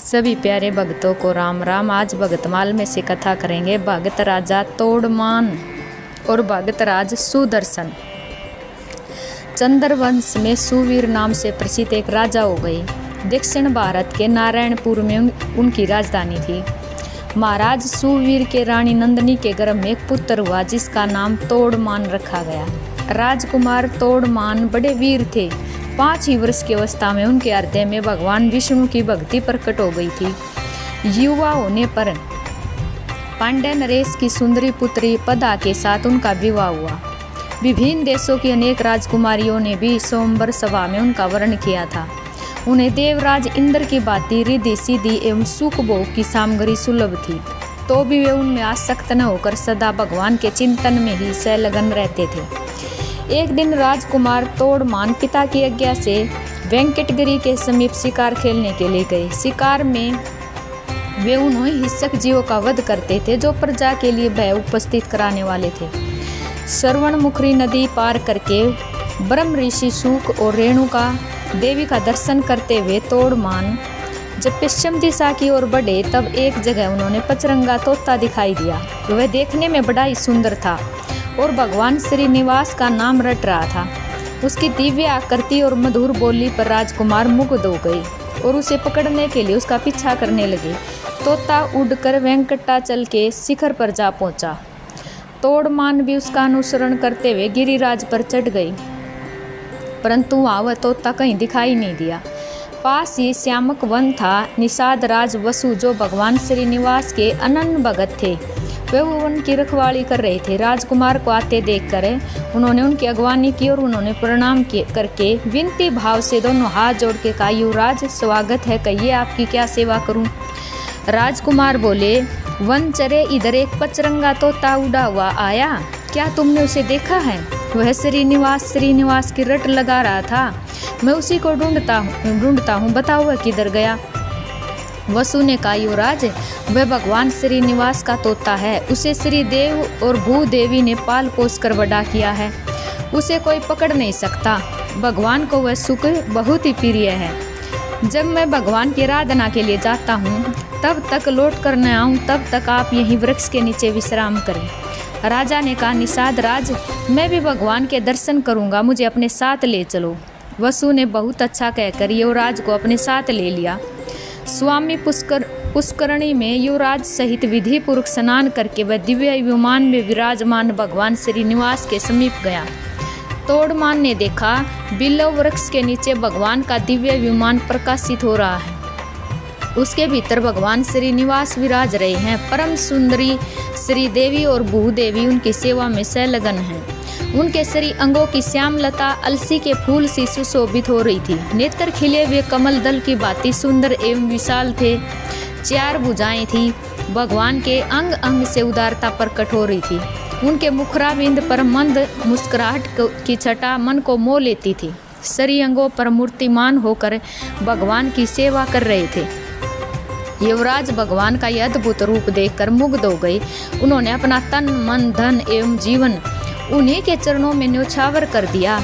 सभी प्यारे भक्तों को राम राम। आज भगतमाल में से कथा करेंगे भगत राजा तोड़मान और भगत राज सुदर्शन। चंद्रवंश में सुवीर नाम से प्रसिद्ध एक राजा हो गए। दक्षिण भारत के नारायणपुर में उनकी राजधानी थी। महाराज सुवीर के रानी नंदिनी के गर्भ में एक पुत्र हुआ जिसका नाम तोड़मान रखा गया। राजकुमार तोड़मान बड़े वीर थे। 5 ही वर्ष की अवस्था में उनके हृदय में भगवान विष्णु की भक्ति प्रकट हो गई थी। युवा होने पर पांड्य नरेश की सुंदरी पुत्री पदा के साथ उनका विवाह हुआ। विभिन्न देशों की अनेक राजकुमारियों ने भी स्वयंवर सभा में उनका वर्ण किया था। उन्हें देवराज इंद्र की भांति रिद्धि सिद्धि एवं सुख भोग की सामग्री सुलभ थी, तो भी वे उनमें आसक्त न होकर सदा भगवान के चिंतन में ही संलग्न रहते थे। एक दिन राजकुमार तोड़मान पिता की आज्ञा से वेंकटगिरी के समीप शिकार खेलने के लिए गए। शिकार में वे उन्होंने हिंसक जीवों का वध करते थे जो प्रजा के लिए भय उपस्थित कराने वाले थे। श्रवणमुखी नदी पार करके ब्रह्म ऋषि शुक और रेणुका देवी का दर्शन करते हुए तोड़मान जब पश्चिम दिशा की ओर बढ़े तब एक जगह उन्होंने पचरंगा तोता दिखाई दिया। वह देखने में बड़ा ही सुंदर था और भगवान श्रीनिवास का नाम रट रहा था। उसकी दिव्य आकृति और मधुर बोली पर राजकुमार मुग्ध हो गए और उसे पकड़ने के लिए उसका पीछा करने लगे। तोता उड़कर वेंकटाचल के शिखर पर जा पहुंचा। तोड़मान भी उसका अनुसरण करते हुए गिरिराज पर चढ़ गई, परंतु वहाँ वह तोता कहीं दिखाई नहीं दिया। पास ही श्यामक वन था। निषाद राज वसु जो भगवान श्रीनिवास के अनन्य भगत थे, वे वन की रखवाली कर रहे थे। राजकुमार को आते देखकर उन्होंने उनकी अगवानी की और उन्होंने प्रणाम करके विनती भाव से दोनों हाथ जोड़ के कहा, युवराज स्वागत है, कहिए आपकी क्या सेवा करूं। राजकुमार बोले, वनचरे इधर एक पचरंगा तोता उड़ा हुआ आया, क्या तुमने उसे देखा है? वह श्रीनिवास की रट लगा रहा था। मैं उसी को ढूंढता हूँ, बताओ वह किधर गया। वसु ने कहा, युवराज वह भगवान श्रीनिवास का तोता है। उसे श्रीदेव और भूदेवी ने पाल पोस कर बड़ा किया है। उसे कोई पकड़ नहीं सकता। भगवान को वह सुख बहुत ही प्रिय है। जब मैं भगवान की आराधना के लिए जाता हूँ तब तक लौट कर न आऊँ तब तक आप यहीं वृक्ष के नीचे विश्राम करें। राजा ने कहा, निषाद राज मैं भी भगवान के दर्शन करूँगा, मुझे अपने साथ ले चलो। वसु ने बहुत अच्छा कहकर युवराज को अपने साथ ले लिया। स्वामी पुष्करणी में युवराज सहित विधि पूर्वक स्नान करके वह दिव्य विमान में विराजमान भगवान श्रीनिवास के समीप गया। तोड़मान ने देखा बिल्व वृक्ष के नीचे भगवान का दिव्य विमान प्रकाशित हो रहा है। उसके भीतर भगवान श्रीनिवास विराज रहे हैं। परम सुंदरी श्रीदेवी और भूदेवी उनकी सेवा में संलग्न हैं। उनके शरीर अंगों की श्यामलता अलसी के फूल से सुशोभित हो रही थी। नेत्र खिले हुए कमल दल की भांति सुंदर एवं विशाल थे। 4 भुजाएं थी। भगवान के अंग अंग से उदारता प्रकट हो रही थी। उनके मुखराबिंद पर मंद मुस्कुराहट की छटा मन को मोह लेती थी। शरीर अंगों पर मूर्तिमान होकर भगवान की सेवा कर रहे थे। युवराज भगवान का यह अद्भुत रूप देखकर मुग्ध हो गए। उन्होंने अपना तन मन धन एवं जीवन उन्हीं के चरणों में न्योछावर कर दिया।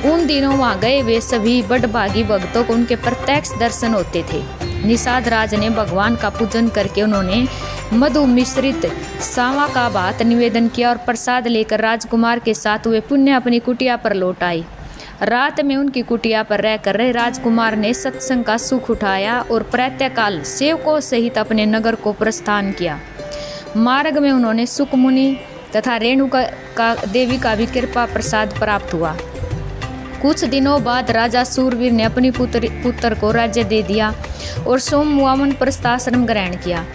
उन दिनों वहाँ गए वे सभी बड़भागी भक्तों को उनके प्रत्यक्ष दर्शन होते थे। निषाद राज ने भगवान का पूजन करके उन्होंने मधु मिश्रित सावा का भात निवेदन किया और प्रसाद लेकर राजकुमार के साथ वे पुण्य अपनी कुटिया पर लौट आए। रात में उनकी कुटिया पर रहकर राजकुमार ने सत्संग का सुख उठाया और प्रातःकाल सेवकों सहित अपने नगर को प्रस्थान किया। मार्ग में उन्होंने सुकमुनि तथा रेणुका देवी का भी कृपा प्रसाद प्राप्त हुआ। कुछ दिनों बाद राजा सूरवीर ने अपनी पुत्र को राज्य दे दिया और सोमवामन प्रस्थाश्रम ग्रहण किया।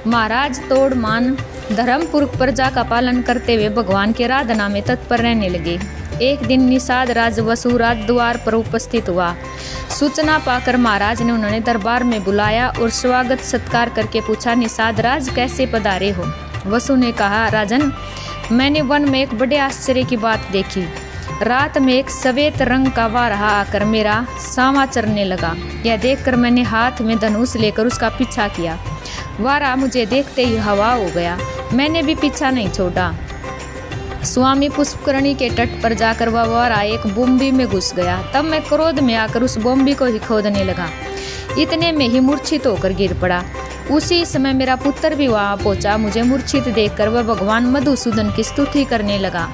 महाराज तोड़मान धर्मपूर्वक प्रजा का पालन करते हुए भगवान की आराधना में तत्पर रहने लगे। एक दिन निषाद राज वसु राज द्वार पर उपस्थित हुआ। सूचना पाकर महाराज ने उन्होंने दरबार में बुलाया और स्वागत सत्कार करके पूछा, निषाद राज कैसे पधारे हो? वसु ने कहा, राजन मैंने वन में एक बड़े आश्चर्य की बात देखी। रात में एक सफेद रंग का वारहा आकर मेरा सामा चरने लगा। यह देखकर मैंने हाथ में धनुष लेकर उसका पीछा किया। वारहा मुझे देखते ही हवा हो गया। मैंने भी पीछा नहीं छोड़ा। स्वामी पुष्करणी के तट पर जाकर वह वारहा एक बोम्बी में घुस गया। तब मैं क्रोध में आकर उस बोम्बी को ही खोदने लगा। इतने में ही मूर्छित होकर गिर पड़ा। उसी समय मेरा पुत्र भी वहां पहुंचा। मुझे मूर्छित देखकर वह भगवान मधुसूदन की स्तुति करने लगा।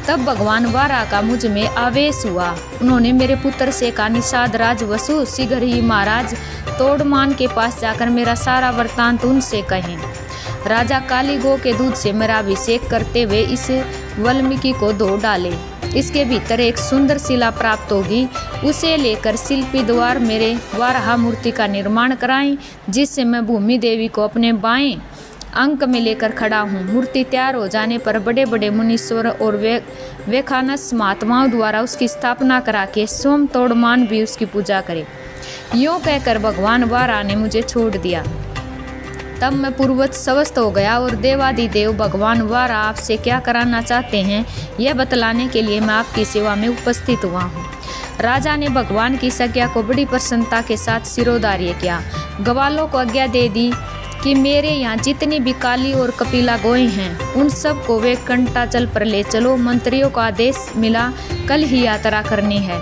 तब भगवान वारा का मुझ में आवेश हुआ। उन्होंने मेरे पुत्र से कहा, निषाद राज वसु, शीघ्र ही महाराज तोड़मान के पास जाकर मेरा सारा वृत्तांत उनसे कहें। राजा काली गौ के दूध से मेरा अभिषेक करते हुए इस वाल्मीकि को धो डाले। इसके भीतर एक सुंदर शिला प्राप्त होगी, उसे लेकर शिल्पी द्वार मेरे वाराह मूर्ति का निर्माण कराएं, जिससे मैं भूमि देवी को अपने बाएं अंक में लेकर खड़ा हूँ। मूर्ति तैयार हो जाने पर बड़े बड़े मुनीश्वर और वेखानस महात्माओं द्वारा उसकी स्थापना करा के स्वयं तोड़मान भी उसकी पूजा करे। यूँ कहकर भगवान वारा ने मुझे छोड़ दिया। तब मैं पूर्ववत स्वस्थ हो गया और देवादिदेव भगवान वारा आपसे क्या कराना चाहते हैं यह बतलाने के लिए मैं आपकी सेवा में उपस्थित हुआ हूँ। राजा ने भगवान की आज्ञा को बड़ी प्रसन्नता के साथ सिरोधार्य किया। ग्वालों को आज्ञा दे दी कि मेरे यहाँ जितनी भी काली और कपिला गोएं हैं उन सब को वे कंटाचल पर ले चलो। मंत्रियों का आदेश मिला, कल ही यात्रा करनी है,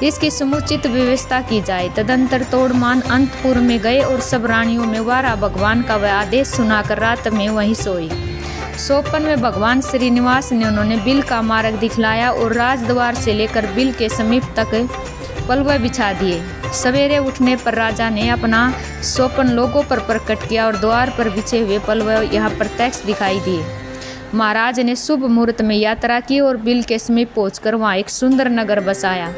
इसकी समुचित व्यवस्था की जाए। तदंतर तोड़मान अंतपुर में गए और सब रानियों में वारा भगवान का वह आदेश सुनाकर रात में वहीं सोई। सोपन में भगवान श्रीनिवास ने उन्होंने बिल का मार्ग दिखलाया और राजद्वार से लेकर बिल के समीप तक पलवे बिछा दिए। सवेरे उठने पर राजा ने अपना सोपन लोगों पर प्रकट किया और द्वार पर बिछे हुए पलवे यहाँ प्रत्यक्ष दिखाई दिए। महाराज ने शुभ मुहूर्त में यात्रा की और बिल के समीप पहुंचकर वहाँ एक सुंदर नगर बसाया।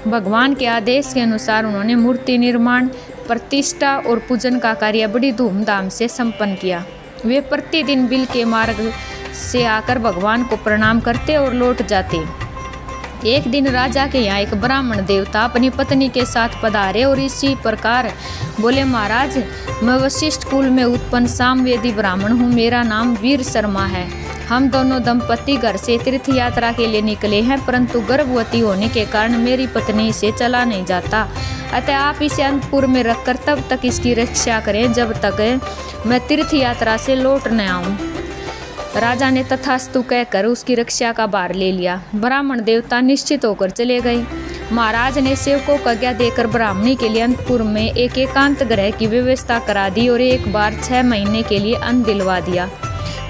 भगवान के आदेश के अनुसार उन्होंने मूर्ति निर्माण, प्रतिष्ठा और पूजन का कार्य बड़ी धूमधाम से संपन्न किया। वे प्रतिदिन बिल के मार्ग से आकर भगवान को प्रणाम करते और लौट जाते। एक दिन राजा के यहाँ एक ब्राह्मण देवता अपनी पत्नी के साथ पधारे और इसी प्रकार बोले, महाराज मैं वशिष्ठ कुल में उत्पन्न सामवेदी ब्राह्मण हूँ, मेरा नाम वीर शर्मा है। हम दोनों दंपति घर से तीर्थ यात्रा के लिए निकले हैं, परंतु गर्भवती होने के कारण मेरी पत्नी इसे चला नहीं जाता, अतः आप इसे अंतपुर में रखकर तब तक इसकी रक्षा करें जब तक मैं तीर्थ यात्रा से लौट न आऊँ। राजा ने तथास्तु कहकर उसकी रक्षा का भार ले लिया। ब्राह्मण देवता निश्चित होकर चले गए। महाराज ने सेवकों को आज्ञा देकर ब्राह्मणी के लिए अंतपुर में एक एकांत गृह की व्यवस्था करा दी और एक बार 6 महीने के लिए अन्न दिलवा दिया।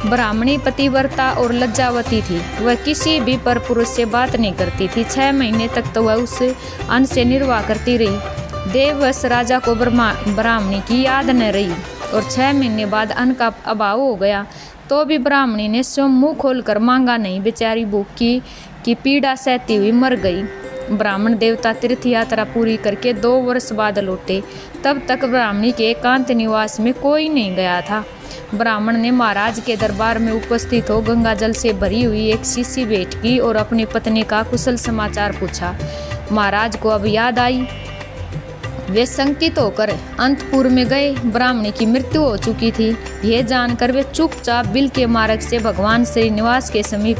ब्राह्मणी पतिव्रता और लज्जावती थी, वह किसी भी पर पुरुष से बात नहीं करती थी। 6 महीने तक तो वह उस अन्न से निर्वाह करती रही। देववश राजा को ब्राह्मणी की याद न रही और 6 महीने बाद अन्न का अभाव हो गया, तो भी ब्राह्मणी ने स्वयं मुँह खोलकर मांगा नहीं। बेचारी भूख की पीड़ा सहती हुई मर गई। ब्राह्मण देवता तीर्थ यात्रा पूरी करके 2 वर्ष बाद लौटे। तब तक ब्राह्मणी के एकांत निवास में कोई नहीं गया था। ब्राह्मण ने महाराज के दरबार में उपस्थित हो गंगा जल से भरी हुई एक शीशी भेंट की और अपनी पत्नी का कुशल समाचार पूछा। महाराज को अब याद आई। वे शंकित होकर अंतपुर में गए। ब्राह्मणी की मृत्यु हो चुकी थी। यह जानकर वे चुपचाप बिल के मार्ग से भगवान श्रीनिवास के समीप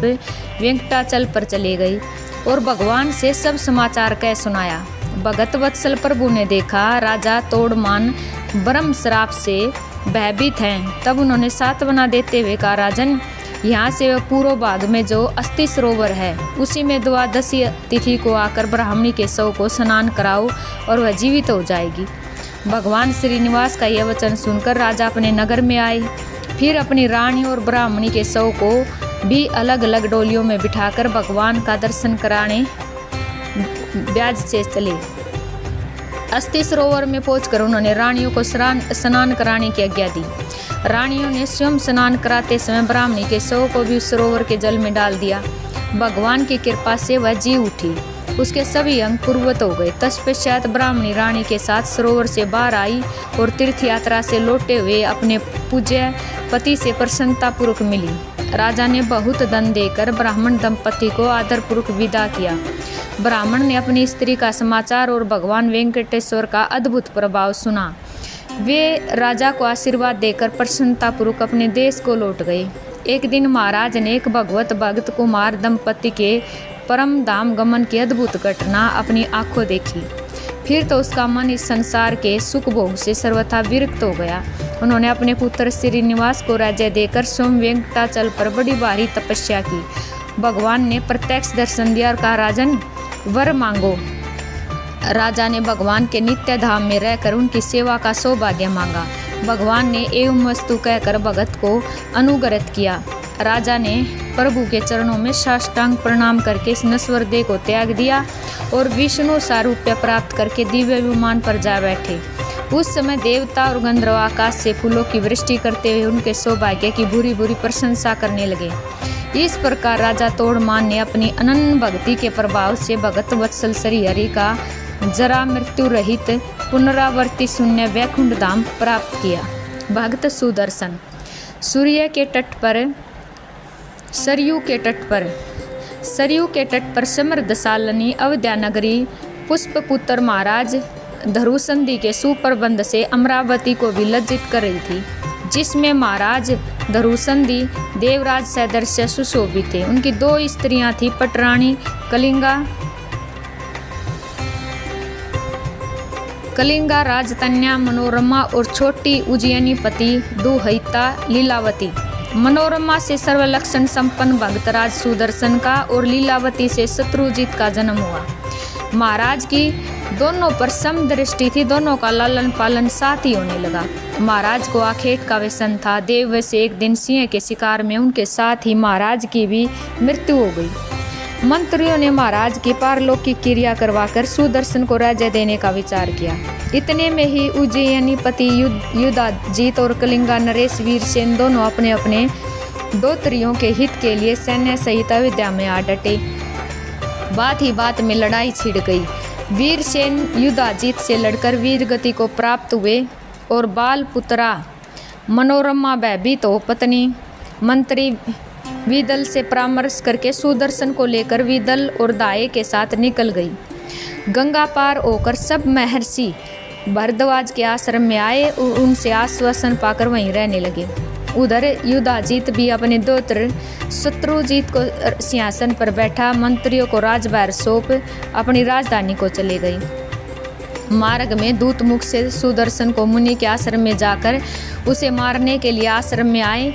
वेंकटाचल पर चले गई और भगवान से सब समाचार कह सुनाया। भगत वत्सल प्रभु ने देखा राजा तोड़मान ब्रह्म श्राप से भयभीत हैं। तब उन्होंने सांत्वना देते हुए कहा, राजन यहाँ से वह पूर्व भाग में जो अस्थि सरोवर है उसी में द्वादशी तिथि को आकर ब्राह्मणी के शव को स्नान कराओ और वह जीवित हो जाएगी। भगवान श्रीनिवास का यह वचन सुनकर राजा अपने नगर में आए। फिर अपनी रानी और ब्राह्मणी के शव को भी अलग अलग डोलियों में बिठाकर भगवान का दर्शन कराने ब्याज से चले। अस्थि सरोवर में पहुंचकर उन्होंने रानियों को स्नान कराने की आज्ञा दी। रानियों ने स्वयं स्नान कराते समय ब्राह्मणी के शव को भी उस सरोवर के जल में डाल दिया। भगवान की कृपा से वह जी उठी, उसके सभी अंग पूर्वत हो गए। तत्पश्चात ब्राह्मणी रानी के साथ सरोवर से बाहर आई और तीर्थ यात्रा से लौटे हुए अपने पूज्य पति से प्रसन्नतापूर्वक मिली। राजा ने बहुत धन देकर ब्राह्मण दंपति को आदरपूर्वक विदा किया। ब्राह्मण ने अपनी स्त्री का समाचार और भगवान वेंकटेश्वर का अद्भुत प्रभाव सुना। वे राजा को आशीर्वाद देकर प्रसन्नतापूर्वक अपने देश को लौट गए। एक दिन महाराज ने एक भगवत भक्त कुमार दंपति के परम धाम गमन की अद्भुत घटना अपनी आंखों देखी। फिर तो उसका मन इस संसार के सुख भोग से सर्वथा विरक्त हो गया। उन्होंने अपने पुत्र श्रीनिवास को राज्य देकर स्वयं वेंकटाचल पर बड़ी भारी तपस्या की। भगवान ने प्रत्यक्ष दर्शन दिया और कहा, राजन वर मांगो। राजा ने भगवान के नित्य धाम में रहकर उनकी सेवा का सौभाग्य मांगा। भगवान ने एवं वस्तु कहकर भगत को अनुग्रहित किया। राजा ने प्रभु के चरणों में साष्टांग प्रणाम करके इस नश्वर देह को त्याग दिया और विष्णु सारूप्य प्राप्त करके दिव्य विमान पर जा बैठे। उस समय देवता और गंधर्व आकाश से फूलों की वृष्टि करते हुए उनके सौभाग्य की बुरी बुरी प्रशंसा करने लगे। इस प्रकार राजा तोड़मान ने अपनी अनन्य भक्ति के प्रभाव से भगत वत्सल श्री हरि का जरा मृत्यु रहित पुनरावर्ती शून्य वैकुंठ धाम प्राप्त किया। भक्त सुदर्शन। सूर्य के तट पर सरयू के तट पर समृद्धशालिनी अवध्या नगरी पुष्पपुत्र महाराज धरुसंधि के सुप्रबंध से अमरावती को विलज्जित कर रही थी, जिसमें महाराज धरुसंधि देवराज सदृश्य सुशोभित थे। उनकी 2 स्त्रियां थी, पटरानी कलिंगा राजतन्या मनोरमा और छोटी उज्जैनी पति दुहिता लीलावती। मनोरमा से सर्वलक्षण संपन्न भक्तराज सुदर्शन का और लीलावती से शत्रुजित का जन्म हुआ। महाराज की दोनों पर सम दृष्टि थी, दोनों का लालन पालन साथ ही होने लगा। महाराज को आखेट का व्यसन था। देव से एक दिन सिंह के शिकार में उनके साथ ही महाराज की भी मृत्यु हो गई। मंत्रियों ने महाराज की पारलौकिक क्रिया करवाकर सुदर्शन को राज्य देने का विचार किया। इतने में ही उज्जैनी पति युधाजीत और कलिंगा नरेश वीरसेन दोनों अपने अपने दोत्रियों के हित के लिए सैन्य सहित अयोध्या में आ डटे। बात ही बात में लड़ाई छिड़ गई। वीरसेन युधाजीत से लड़कर वीरगति को प्राप्त हुए और बाल पुत्रा मनोरमा भयभीत हो पत्नी मंत्री विदल से परामर्श करके सुदर्शन को लेकर विदल और दाये के साथ निकल गई। गंगा पार होकर सब महर्षि भरद्वाज के आश्रम में आए और उनसे आश्वासन पाकर वहीं रहने लगे। उधर युधाजीत भी अपने दोत्र शत्रुजीत को सिंहासन पर बैठा मंत्रियों को राजभार सौंप अपनी राजधानी को चले गई। मार्ग में दूत मुख से सुदर्शन को मुनि के आश्रम में जाकर उसे मारने के लिए आश्रम में आए,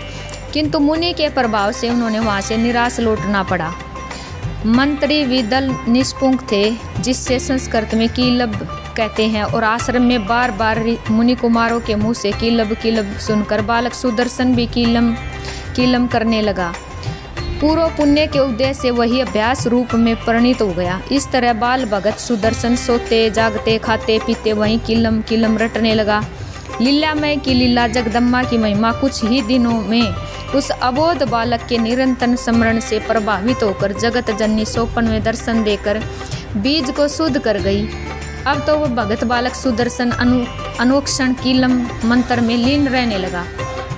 किंतु मुनि के प्रभाव से उन्होंने वहां से निराश लौटना पड़ा। मंत्री विदल निष्पुंग थे, जिससे संस्कृत में कीलब कहते हैं, और आश्रम में बार बार मुनि कुमारों के मुंह से कीलब कीलब सुनकर बालक सुदर्शन भी कीलम करने लगा। पूर्व पुण्य के उदय से वही अभ्यास रूप में परिणित हो गया। इस तरह बाल भगत सुदर्शन सोते जागते खाते पीते वहीं कीलम रटने लगा। लीलामय की लीला जगदम्बा की महिमा कुछ ही दिनों में उस अबोध बालक के निरंतर स्मरण से प्रभावित होकर जगत जननी सोपन में दर्शन देकर बीज को शुद्ध कर गई। अब तो वह भगत बालक सुदर्शन अनुक्षण कीलम मंत्र में लीन रहने लगा।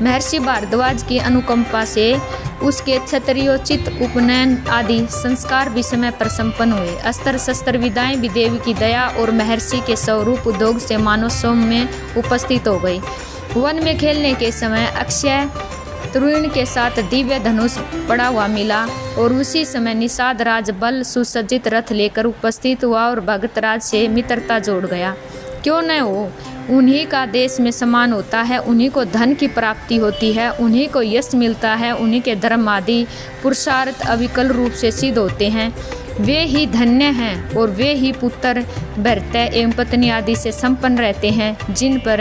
महर्षि भारद्वाज की अनुकंपा से उसके क्षत्रियोचित उपनयन आदि संस्कार भी समय पर संपन्न हुए। अस्त्र शस्त्र विदाएं भी देवी की दया और महर्षि के स्वरूप उद्योग से मानव सोम में उपस्थित हो गई। वन में खेलने के समय अक्षय तरुण के साथ दिव्य धनुष पड़ा हुआ मिला और उसी समय निषाद राज बल सुसज्जित रथ लेकर उपस्थित हुआ और भगतराज से मित्रता जोड़ गया। क्यों न हो, उन्हीं का देश में सम्मान होता है, उन्हीं को धन की प्राप्ति होती है, उन्हीं को यश मिलता है, उन्हीं के धर्म आदि पुरुषार्थ अविकल रूप से सिद्ध होते हैं। वे ही धन्य हैं और वे ही पुत्र भरतय एवं पत्नी आदि से संपन्न रहते हैं, जिन पर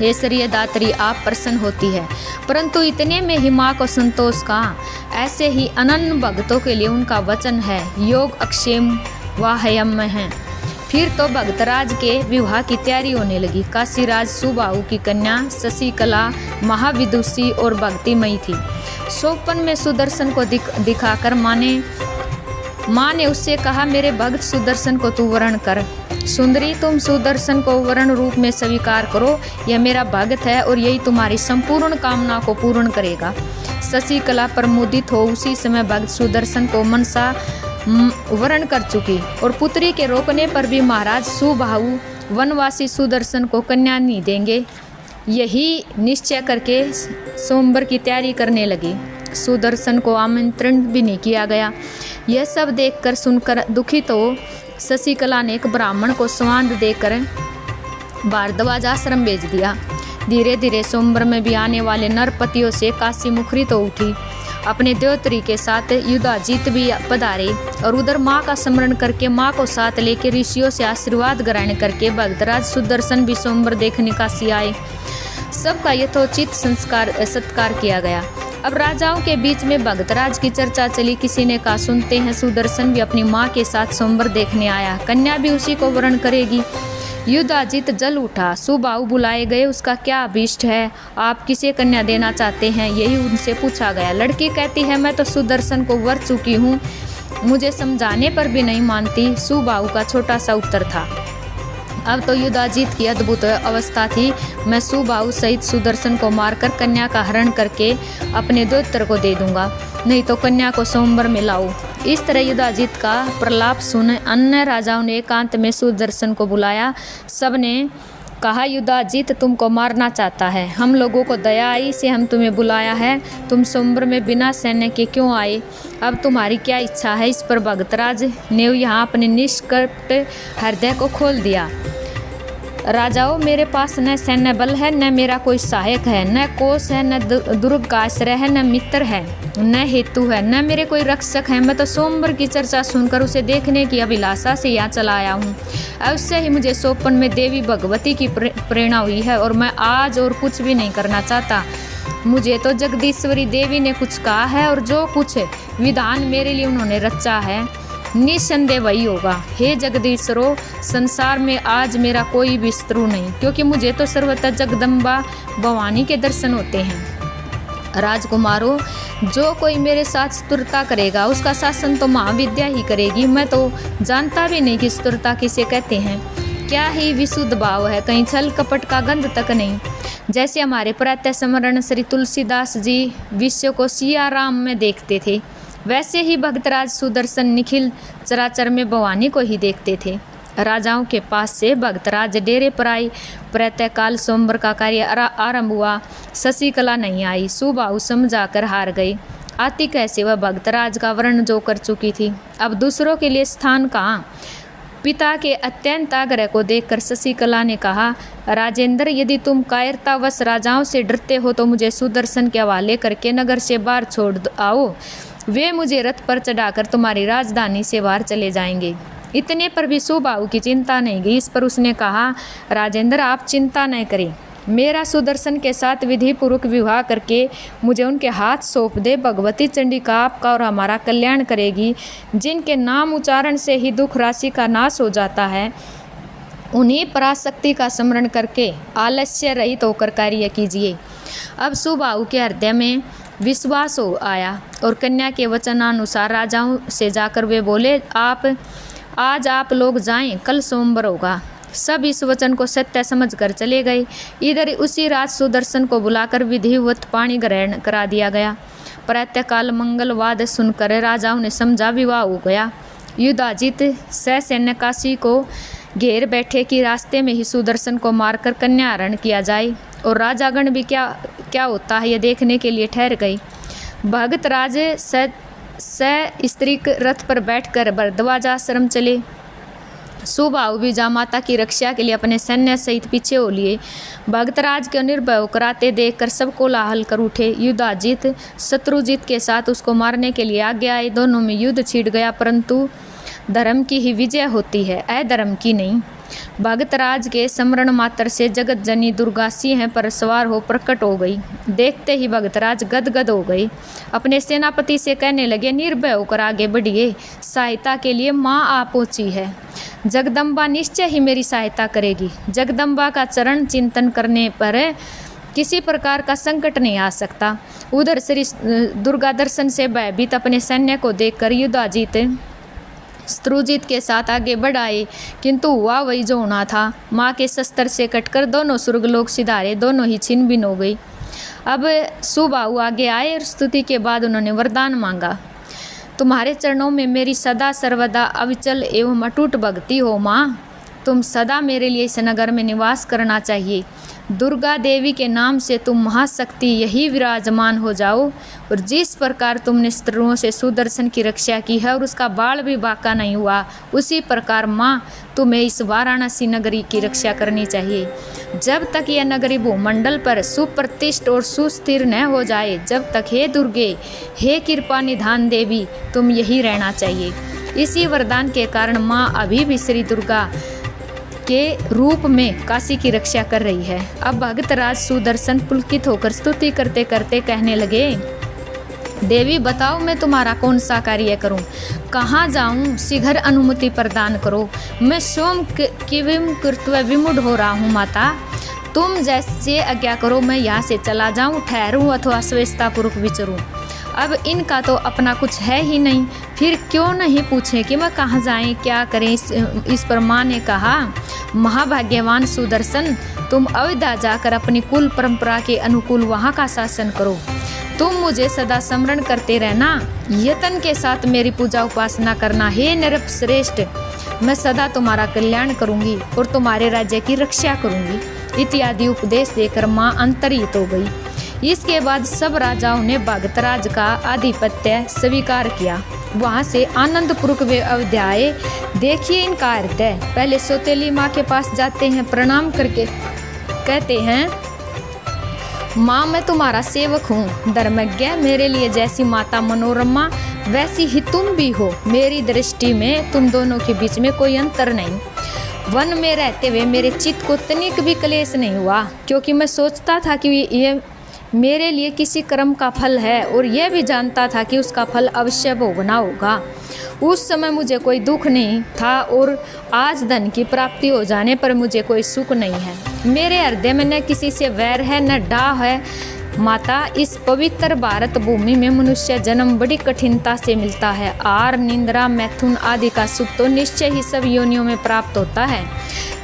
ऐश्वर्य दात्री आप प्रसन्न होती है। परंतु इतने में ही माँ को संतोष कहाँ। ऐसे ही अनन्य भक्तों के लिए उनका वचन है, योग अक्षेम व हयम है। फिर तो भक्तराज के विवाह की तैयारी होने लगी। काशीराज सुबाहु की कन्या शशिकला महाविदुषी और भक्तिमयी थी। सोपन में सुदर्शन को दिखाकर माँ ने उससे कहा, मेरे भक्त सुदर्शन को तू वरण कर। सुंदरी, तुम सुदर्शन को वरण रूप में स्वीकार करो, यह मेरा भक्त है और यही तुम्हारी संपूर्ण कामना को पूर्ण करेगा। शशिकला प्रमुदित हो उसी समय भक्त सुदर्शन को मनसा वरण कर चुकी और पुत्री के रोकने पर भी महाराज सुबाहु वनवासी सुदर्शन को कन्या नहीं देंगे, यही निश्चय करके स्वयंवर की तैयारी करने लगी। सुदर्शन को आमंत्रण भी नहीं किया गया। यह सब देखकर सुनकर दुखित हो शशिकला ने एक ब्राह्मण को स्वांद देकर भारद्वाज आश्रम भेज दिया। धीरे धीरे स्वयंवर में भी आने वाले नरपतियों से काशी मुखरित हो उठी अपने देवत्री के साथ युधाजित भी पधारे और उधर माँ का स्मरण करके माँ को साथ लेकर ऋषियों से आशीर्वाद ग्रहण करके भक्तराज सुदर्शन भी स्वयंवर देखने काशी आए। सबका यथोचित सत्कार किया गया। अब राजाओं के बीच में भक्तराज की चर्चा चली। किसी ने कहा, सुनते हैं सुदर्शन भी अपनी माँ के साथ स्वयंवर देखने आया, कन्या भी उसी को वरण करेगी। युधाजित जल उठा। सुबाहु बुलाए गए। उसका क्या अभीष्ट है? आप किसे कन्या देना चाहते हैं? यही उनसे पूछा गया। लड़की कहती है, मैं तो सुदर्शन को वर चुकी हूँ, मुझे समझाने पर भी नहीं मानती। सुबाहु का छोटा सा उत्तर था। अब तो युधाजित की अद्भुत अवस्था थी। मैं सुबाहु सहित सुदर्शन को मारकर कन्या का हरण करके अपने दोत्र को दे दूंगा, नहीं तो कन्या को स्वयंवर में लाऊं। इस तरह युधाजित का प्रलाप सुन अन्य राजाओं ने एकांत में सुदर्शन को बुलाया। सबने कहा, युधाजित तुमको मारना चाहता है, हम लोगों को दया आई से हम तुम्हें बुलाया है, तुम स्वयंवर में बिना सैन्य के क्यों आए? अब तुम्हारी क्या इच्छा है? इस पर भक्तराज ने यहाँ अपने निष्कपट हृदय को खोल दिया। राजाओं, मेरे पास न सैन्य बल है, न मेरा कोई सहायक है, न कोष है, न दुर्ग का आश्रय है, न मित्र है, न हेतु है, न मेरे कोई रक्षक है। मैं तो स्वयंवर की चर्चा सुनकर उसे देखने की अभिलाषा से यहाँ चला आया हूँ। अवश्य ही मुझे सोपन में देवी भगवती की प्रेरणा हुई है और मैं आज और कुछ भी नहीं करना चाहता। मुझे तो जगदीश्वरी देवी ने कुछ कहा है और जो कुछ विधान मेरे लिए उन्होंने रचा है निस्संदेह वही होगा। हे जगदीश्वरो, संसार में आज मेरा कोई भी शत्रु नहीं, क्योंकि मुझे तो सर्वथा जगदम्बा भवानी के दर्शन होते हैं। राजकुमारों, जो कोई मेरे साथ शत्रुता करेगा उसका शासन तो महाविद्या ही करेगी। मैं तो जानता भी नहीं कि शत्रुता किसे कहते हैं। क्या ही विशुद्ध भाव है, कहीं छल कपट का गंध तक नहीं। जैसे हमारे प्रातः स्मरण श्री तुलसीदास जी विश्व को सिया राम में देखते थे, वैसे ही भक्तराज सुदर्शन निखिल चराचर में भवानी को ही देखते थे। राजाओं के पास से भक्तराज डेरे पर आई। प्रातःकाल स्वयंवर का कार्य आरंभ हुआ। शशिकला नहीं आई। सुबाहु समझाकर हार गई। आती कैसे वह भक्तराज का वर्ण जो कर चुकी थी, अब दूसरों के लिए स्थान कहाँ? पिता के अत्यंत आग्रह को देखकर शशिकला ने कहा, राजेंद्र, यदि तुम कायरतावश राजाओं से डरते हो तो मुझे सुदर्शन के हवाले करके नगर से बाहर छोड़ आओ। वे मुझे रथ पर चढ़ाकर तुम्हारी राजधानी से बाहर चले जाएंगे। इतने पर भी सुबाहु की चिंता नहीं गई। इस पर उसने कहा, राजेंद्र, आप चिंता न करें, मेरा सुदर्शन के साथ विधि पूर्वक विवाह करके मुझे उनके हाथ सौंप दे। भगवती चंडिका आपका और हमारा कल्याण करेगी। जिनके नाम उच्चारण से ही दुख राशि का नाश हो जाता है, उन्हीं पराशक्ति का स्मरण करके आलस्य रहित होकर कार्य कीजिए। अब सुबाहु के हृदय में विश्वास हो आया और कन्या के वचनानुसार राजाओं से जाकर वे बोले, आज आप लोग जाएं, कल सोमवार होगा। सब इस वचन को सत्य समझकर चले गए। इधर उसी रात सुदर्शन को बुलाकर विधिवत पाणी ग्रहण करा दिया गया। प्रातःकाल मंगलवाद सुनकर राजाओं ने समझा विवाह हो गया। युधाजित सैन्य काशी को घेर बैठे कि रास्ते में ही सुदर्शन को मारकर कन्या हरण किया जाए, और राजागण भी क्या होता है यह देखने के लिए ठहर गई। भगतराज स्त्रीक रथ पर बैठकर भरद्वाज आश्रम चले। सुबाहु भी जामाता की रक्षा के लिए अपने सैन्य सहित पीछे हो लिए। भगतराज के निर्भय होकर आते देखकर सब कोलाहल कर उठे। युधाजित शत्रुजित के साथ उसको मारने के लिए आगे आए। दोनों में युद्ध छिड़ गया, परंतु धर्म की ही विजय होती है, अधर्म की नहीं। भगतराज के स्मरण मात्र से जगत जनी दुर्गा सिंह पर सवार हो प्रकट हो गई। देखते ही भगतराज गदगद हो गए। अपने सेनापति से कहने लगे, निर्भय होकर आगे बढ़िए, सहायता के लिए माँ आ पहुँची है। जगदम्बा निश्चय ही मेरी सहायता करेगी। जगदम्बा का चरण चिंतन करने पर किसी प्रकार का संकट नहीं आ सकता। उधर श्री दुर्गा दर्शन से भयभीत अपने सैन्य को देखकर युधाजित शत्रुजित के साथ आगे बढ़ाए, किंतु हुआ वही जो होना था। माँ के शस्त्र से कटकर दोनों स्वर्गलोक सिधारे, दोनों ही छिन्न भिन्न हो गई। अब सुबाहु आगे आए और स्तुति के बाद उन्होंने वरदान मांगा, तुम्हारे चरणों में मेरी सदा सर्वदा अविचल एवं अटूट भक्ति हो माँ। तुम सदा मेरे लिए इस नगर में निवास करना चाहिए। दुर्गा देवी के नाम से तुम महाशक्ति यही विराजमान हो जाओ, और जिस प्रकार तुमने शत्रुओं से सुदर्शन की रक्षा की है और उसका बाल भी बांका नहीं हुआ, उसी प्रकार माँ तुम्हें इस वाराणसी नगरी की रक्षा करनी चाहिए। जब तक यह नगरी भूमंडल पर सुप्रतिष्ठित और सुस्थिर न हो जाए, जब तक हे दुर्गे, हे कृपा निधान देवी, तुम यही रहना चाहिए। इसी वरदान के कारण माँ अभी भी श्री दुर्गा के रूप में काशी की रक्षा कर रही है। अब भक्तराज सुदर्शन पुलकित होकर स्तुति करते करते कहने लगे, देवी बताओ मैं तुम्हारा कौन सा कार्य करूं, कहाँ जाऊं, शीघ्र अनुमति प्रदान करो। मैं स्वयं किविम कृत्व विमुढ़ हो रहा हूँ माता, तुम जैसे आज्ञा करो मैं यहाँ से चला जाऊं, ठहरूं अथवा स्वेच्छापूर्वक विचरूं। अब इनका तो अपना कुछ है ही नहीं, फिर क्यों नहीं पूछें कि मैं कहाँ जाएं, क्या करें। इस पर माँ ने कहा, महाभाग्यवान सुदर्शन, तुम अयोध्या जाकर अपनी कुल परंपरा के अनुकूल वहाँ का शासन करो। तुम मुझे सदा स्मरण करते रहना, यत्न के साथ मेरी पूजा उपासना करना। हे नृपश्रेष्ठ, मैं सदा तुम्हारा कल्याण करूँगी और तुम्हारे राज्य की रक्षा करूँगी इत्यादि उपदेश देकर माँ अंतरित हो गई। इसके बाद सब राजाओं ने भगतराज का आधिपत्य स्वीकार किया। वहाँ से आनंदपूर्वक वे अयोध्या आए। देखिए इनका हृदय। पहले सौतेली माँ के पास जाते हैं, प्रणाम करके कहते हैं, माँ मैं तुम्हारा सेवक हूँ, धर्मज्ञ, मेरे लिए जैसी माता मनोरमा वैसी ही तुम भी हो। मेरी दृष्टि में तुम दोनों के बीच में कोई अंतर नहीं। वन में रहते हुए मेरे चित्त को तनिक भी क्लेश नहीं हुआ, क्योंकि मैं सोचता था कि ये मेरे लिए किसी कर्म का फल है और यह भी जानता था कि उसका फल अवश्य भोगना होगा। उस समय मुझे कोई दुख नहीं था और आज धन की प्राप्ति हो जाने पर मुझे कोई सुख नहीं है। मेरे हृदय में न किसी से वैर है न डाह है। माता, इस पवित्र भारत भूमि में मनुष्य जन्म बड़ी कठिनता से मिलता है। आहार, निंद्रा, मैथुन आदि का सुख तो निश्चय ही सब योनियों में प्राप्त होता है।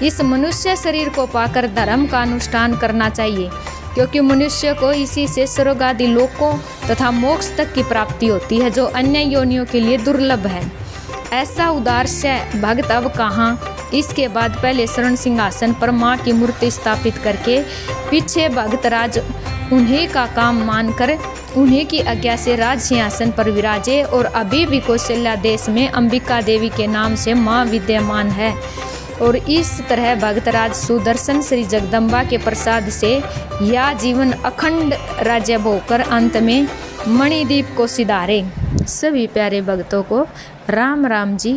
इस मनुष्य शरीर को पाकर धर्म का अनुष्ठान करना चाहिए, क्योंकि मनुष्य को इसी से स्वर्ग आदि लोकों तथा मोक्ष तक की प्राप्ति होती है, जो अन्य योनियों के लिए दुर्लभ है। ऐसा उदारस्य भक्त अब कहाँ। इसके बाद पहले शरण सिंहासन पर माँ की मूर्ति स्थापित करके पीछे भगतराज उन्हीं का काम मानकर उन्हीं की आज्ञा से राज सिंहासन पर विराजे, और अभी भी कौशल्या देश में अंबिका देवी के नाम से माँ विद्यमान है। और इस तरह भगतराज सुदर्शन श्री जगदम्बा के प्रसाद से यह जीवन अखंड राज्य भोग कर अंत में मणिद्वीप को सिधारे। सभी प्यारे भक्तों को राम राम जी।